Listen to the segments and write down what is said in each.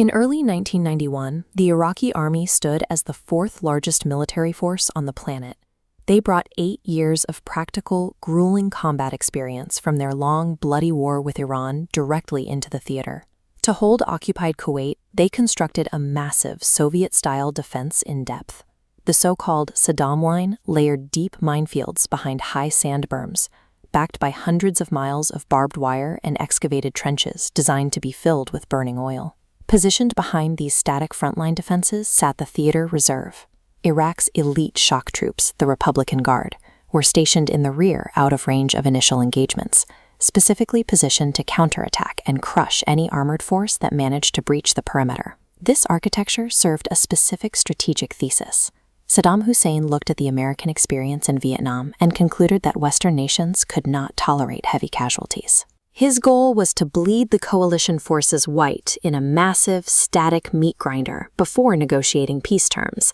In early 1991, the Iraqi Army stood as the fourth largest military force on the planet. They brought 8 years of practical, grueling combat experience from their long, bloody war with Iran directly into the theater. To hold occupied Kuwait, they constructed a massive Soviet-style defense in depth. The so-called Saddam Line layered deep minefields behind high sand berms, backed by hundreds of miles of barbed wire and excavated trenches designed to be filled with burning oil. Positioned behind these static frontline defenses sat the Theater Reserve. Iraq's elite shock troops, the Republican Guard, were stationed in the rear out of range of initial engagements, specifically positioned to counterattack and crush any armored force that managed to breach the perimeter. This architecture served a specific strategic thesis. Saddam Hussein looked at the American experience in Vietnam and concluded that Western nations could not tolerate heavy casualties. His goal was to bleed the coalition forces white in a massive, static meat grinder before negotiating peace terms.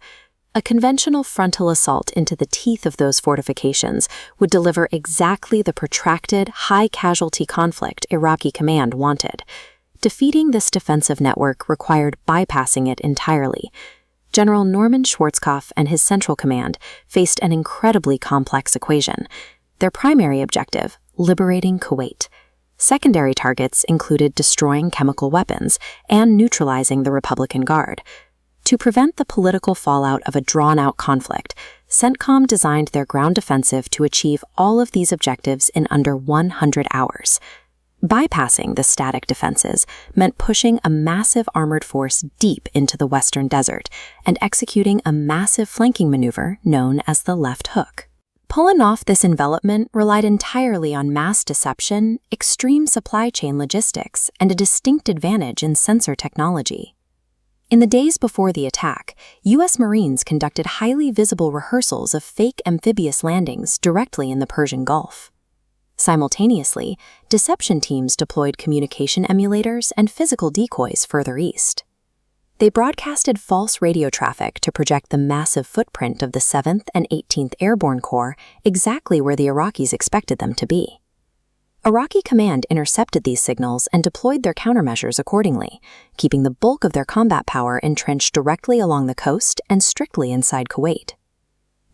A conventional frontal assault into the teeth of those fortifications would deliver exactly the protracted, high-casualty conflict Iraqi command wanted. Defeating this defensive network required bypassing it entirely. General Norman Schwarzkopf and his Central Command faced an incredibly complex equation. Their primary objective, liberating Kuwait. Secondary targets included destroying chemical weapons and neutralizing the Republican Guard. To prevent the political fallout of a drawn-out conflict, CENTCOM designed their ground defensive to achieve all of these objectives in under 100 hours. Bypassing the static defenses meant pushing a massive armored force deep into the western desert and executing a massive flanking maneuver known as the left hook. Pulling off this envelopment relied entirely on mass deception, extreme supply chain logistics, and a distinct advantage in sensor technology. In the days before the attack, U.S. Marines conducted highly visible rehearsals of fake amphibious landings directly in the Persian Gulf. Simultaneously, deception teams deployed communication emulators and physical decoys further east. They broadcasted false radio traffic to project the massive footprint of the 7th and 18th Airborne Corps exactly where the Iraqis expected them to be. Iraqi command intercepted these signals and deployed their countermeasures accordingly, keeping the bulk of their combat power entrenched directly along the coast and strictly inside Kuwait.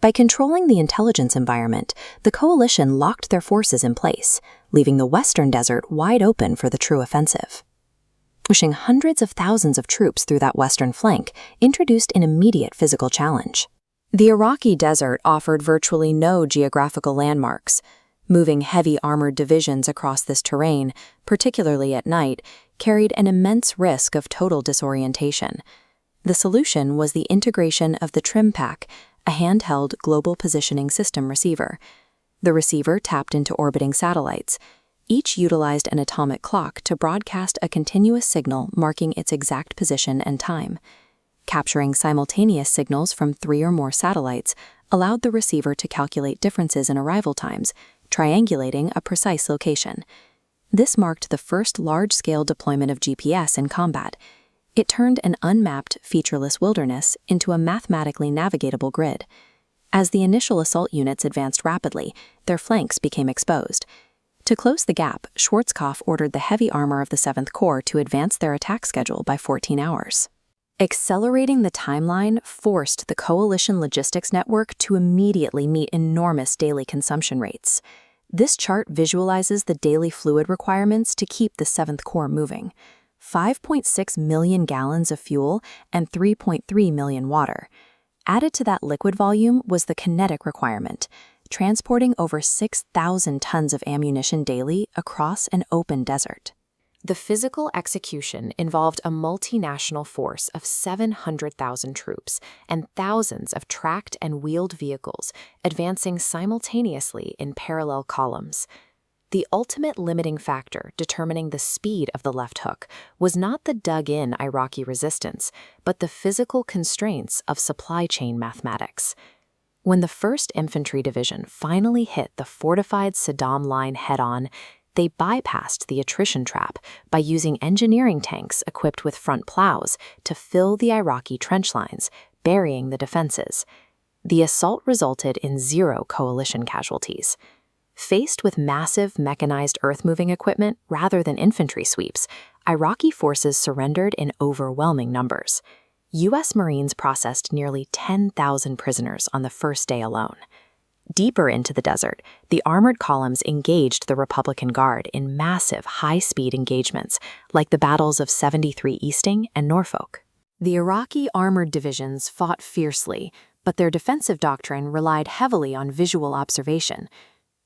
By controlling the intelligence environment, the coalition locked their forces in place, leaving the western desert wide open for the true offensive. Pushing hundreds of thousands of troops through that western flank introduced an immediate physical challenge. The Iraqi desert offered virtually no geographical landmarks. Moving heavy armored divisions across this terrain, particularly at night, carried an immense risk of total disorientation. The solution was the integration of the Trim Pack, a handheld global positioning system receiver. The receiver tapped into orbiting satellites. Each utilized an atomic clock to broadcast a continuous signal marking its exact position and time. Capturing simultaneous signals from 3 or more satellites allowed the receiver to calculate differences in arrival times, triangulating a precise location. This marked the first large-scale deployment of GPS in combat. It turned an unmapped, featureless wilderness into a mathematically navigatable grid. As the initial assault units advanced rapidly, their flanks became exposed. To close the gap, Schwarzkopf ordered the heavy armor of the 7th Corps to advance their attack schedule by 14 hours. Accelerating the timeline forced the coalition logistics network to immediately meet enormous daily consumption rates. This chart visualizes the daily fluid requirements to keep the 7th Corps moving: 5.6 million gallons of fuel and 3.3 million water. Added to that liquid volume was the kinetic requirement, transporting over 6,000 tons of ammunition daily across an open desert. The physical execution involved a multinational force of 700,000 troops and thousands of tracked and wheeled vehicles advancing simultaneously in parallel columns. The ultimate limiting factor determining the speed of the left hook was not the dug-in Iraqi resistance, but the physical constraints of supply chain mathematics. When the 1st Infantry Division finally hit the fortified Saddam line head-on, they bypassed the attrition trap by using engineering tanks equipped with front plows to fill the Iraqi trench lines, burying the defenses. The assault resulted in 0 coalition casualties. Faced with massive mechanized earth-moving equipment rather than infantry sweeps, Iraqi forces surrendered in overwhelming numbers. U.S. Marines processed nearly 10,000 prisoners on the first day alone. Deeper into the desert, the armored columns engaged the Republican Guard in massive, high-speed engagements, like the battles of 73 Easting and Norfolk. The Iraqi armored divisions fought fiercely, but their defensive doctrine relied heavily on visual observation.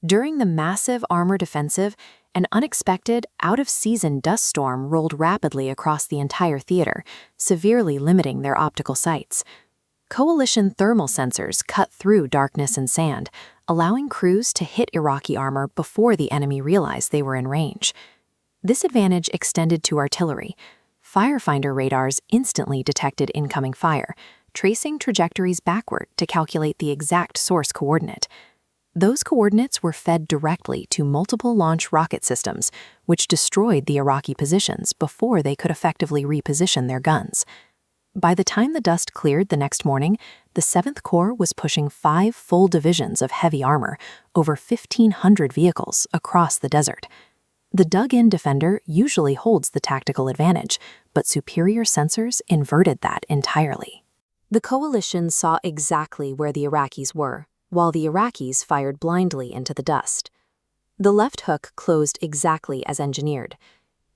During the massive armored offensive, an unexpected, out-of-season dust storm rolled rapidly across the entire theater, severely limiting their optical sights. Coalition thermal sensors cut through darkness and sand, allowing crews to hit Iraqi armor before the enemy realized they were in range. This advantage extended to artillery. Firefinder radars instantly detected incoming fire, tracing trajectories backward to calculate the exact source coordinate. Those coordinates were fed directly to multiple launch rocket systems, which destroyed the Iraqi positions before they could effectively reposition their guns. By the time the dust cleared the next morning, the 7th Corps was pushing 5 full divisions of heavy armor, over 1,500 vehicles, across the desert. The dug-in defender usually holds the tactical advantage, but superior sensors inverted that entirely. The coalition saw exactly where the Iraqis were, while the Iraqis fired blindly into the dust. The left hook closed exactly as engineered.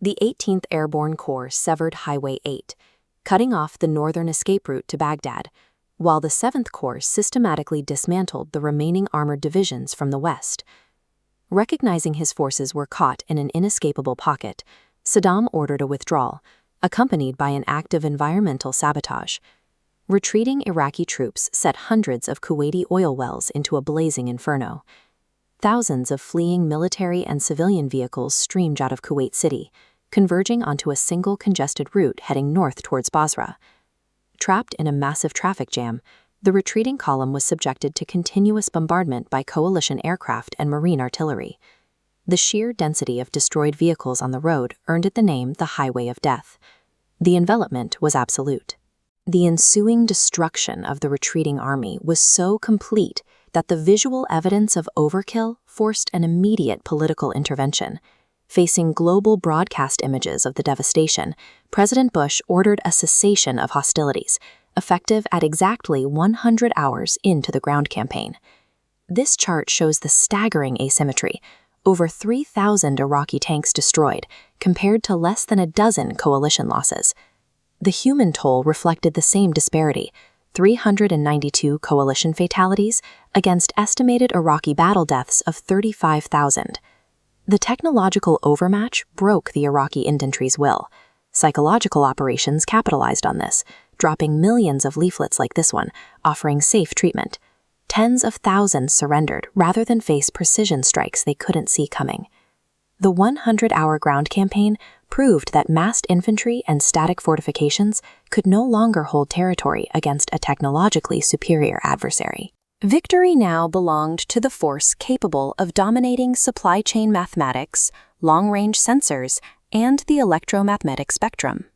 The 18th Airborne Corps severed Highway 8, cutting off the northern escape route to Baghdad, while the 7th Corps systematically dismantled the remaining armored divisions from the west. Recognizing his forces were caught in an inescapable pocket, Saddam ordered a withdrawal, accompanied by an act of environmental sabotage. Retreating Iraqi troops set hundreds of Kuwaiti oil wells into a blazing inferno. Thousands of fleeing military and civilian vehicles streamed out of Kuwait City, converging onto a single congested route heading north towards Basra. Trapped in a massive traffic jam, the retreating column was subjected to continuous bombardment by coalition aircraft and marine artillery. The sheer density of destroyed vehicles on the road earned it the name the Highway of Death. The envelopment was absolute. The ensuing destruction of the retreating army was so complete that the visual evidence of overkill forced an immediate political intervention. Facing global broadcast images of the devastation, President Bush ordered a cessation of hostilities, effective at exactly 100 hours into the ground campaign. This chart shows the staggering asymmetry: over 3,000 Iraqi tanks destroyed, compared to less than a dozen coalition losses. The human toll reflected the same disparity: 392 coalition fatalities against estimated Iraqi battle deaths of 35,000. The technological overmatch broke the Iraqi infantry's will. Psychological operations capitalized on this, dropping millions of leaflets like this one, offering safe treatment. Tens of thousands surrendered rather than face precision strikes they couldn't see coming. The 100-hour ground campaign proved that massed infantry and static fortifications could no longer hold territory against a technologically superior adversary. Victory now belonged to the force capable of dominating supply chain mathematics, long-range sensors, and the electromagnetic spectrum.